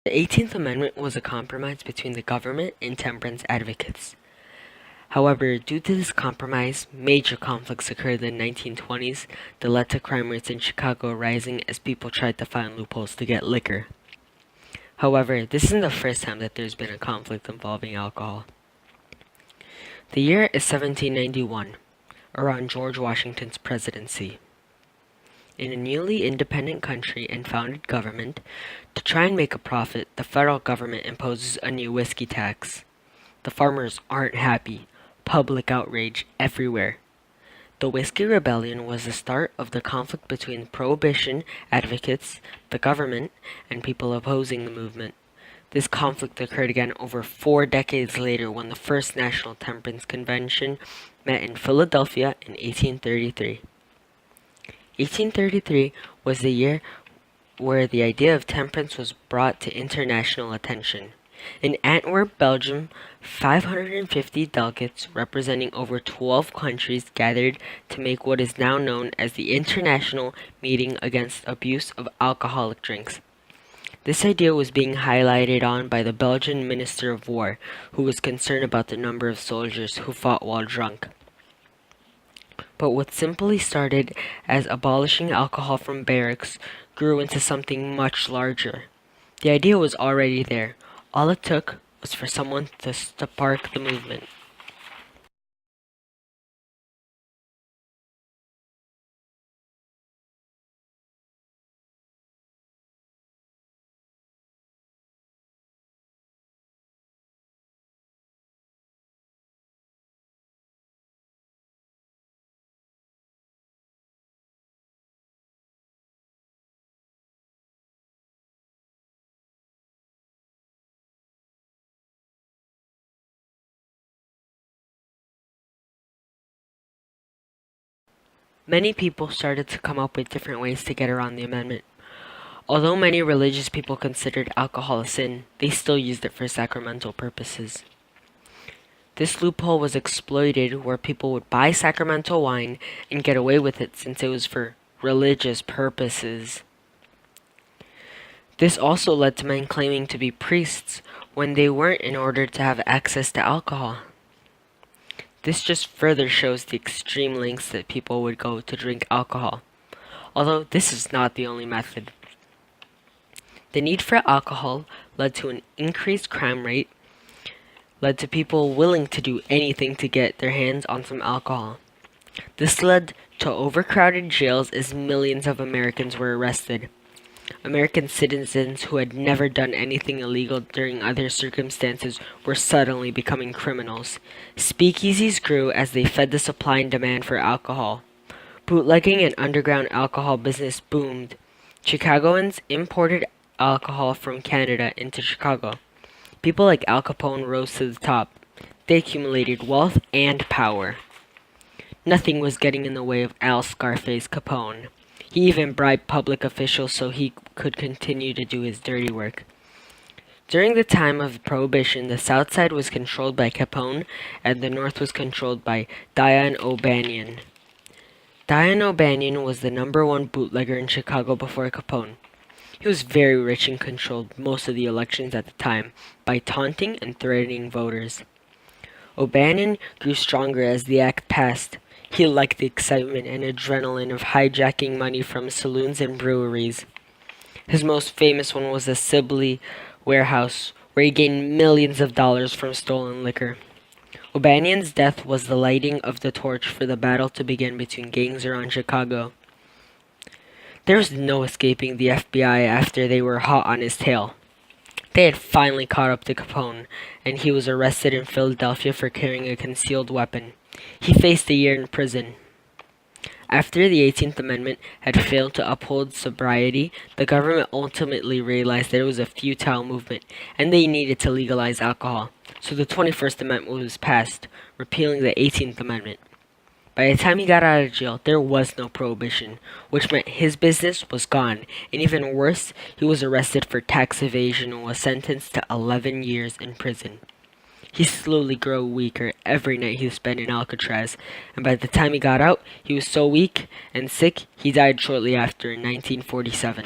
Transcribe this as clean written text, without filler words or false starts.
The 18th Amendment was a compromise between the government and temperance advocates. However, due to this compromise, major conflicts occurred in the 1920s that led to crime rates in Chicago rising as people tried to find loopholes to get liquor. However, this isn't the first time that there's been a conflict involving alcohol. The year is 1791, around George Washington's presidency. In a newly independent country and founded government, to try and make a profit, the federal government imposes a new whiskey tax. The farmers aren't happy. Public outrage everywhere. The Whiskey Rebellion was the start of the conflict between prohibition advocates, the government, and people opposing the movement. This conflict occurred again over 4 decades later when the first National Temperance Convention met in Philadelphia in 1833. 1833 was the year where the idea of temperance was brought to international attention. In Antwerp, Belgium, 550 delegates representing over 12 countries gathered to make what is now known as the International Meeting Against Abuse of Alcoholic Drinks. This idea was being highlighted on by the Belgian Minister of War, who was concerned about the number of soldiers who fought while drunk. But what simply started as abolishing alcohol from barracks grew into something much larger. The idea was already there. All it took was for someone to spark the movement. Many people started to come up with different ways to get around the amendment. Although many religious people considered alcohol a sin, they still used it for sacramental purposes. This loophole was exploited where people would buy sacramental wine and get away with it since it was for religious purposes. This also led to men claiming to be priests when they weren't in order to have access to alcohol. This just further shows the extreme lengths that people would go to drink alcohol, although this is not the only method. The need for alcohol led to an increased crime rate, led to people willing to do anything to get their hands on some alcohol. This led to overcrowded jails as millions of Americans were arrested. American citizens who had never done anything illegal during other circumstances were suddenly becoming criminals. Speakeasies grew as they fed the supply and demand for alcohol. Bootlegging and underground alcohol business boomed. Chicagoans imported alcohol from Canada into Chicago. People like Al Capone rose to the top. They accumulated wealth and power. Nothing was getting in the way of Al Scarface Capone. He even bribed public officials so he could continue to do his dirty work. During the time of Prohibition, the South Side was controlled by Capone, and the North was controlled by Diane O'Banion. Diane O'Banion was the #1 bootlegger in Chicago before Capone. He was very rich and controlled most of the elections at the time by taunting and threatening voters. O'Banion grew stronger as the act passed. He liked the excitement and adrenaline of hijacking money from saloons and breweries. His most famous one was the Sibley warehouse, where he gained millions of dollars from stolen liquor. O'Banion's death was the lighting of the torch for the battle to begin between gangs around Chicago. There was no escaping the FBI after they were hot on his tail. They had finally caught up to Capone, and he was arrested in Philadelphia for carrying a concealed weapon. He faced a year in prison. After the 18th Amendment had failed to uphold sobriety, the government ultimately realized that it was a futile movement, and they needed to legalize alcohol. So the 21st Amendment was passed, repealing the 18th Amendment. By the time he got out of jail, there was no prohibition, which meant his business was gone, and even worse, he was arrested for tax evasion and was sentenced to 11 years in prison. He slowly grew weaker every night he spent in Alcatraz, and by the time he got out, he was so weak and sick, he died shortly after in 1947.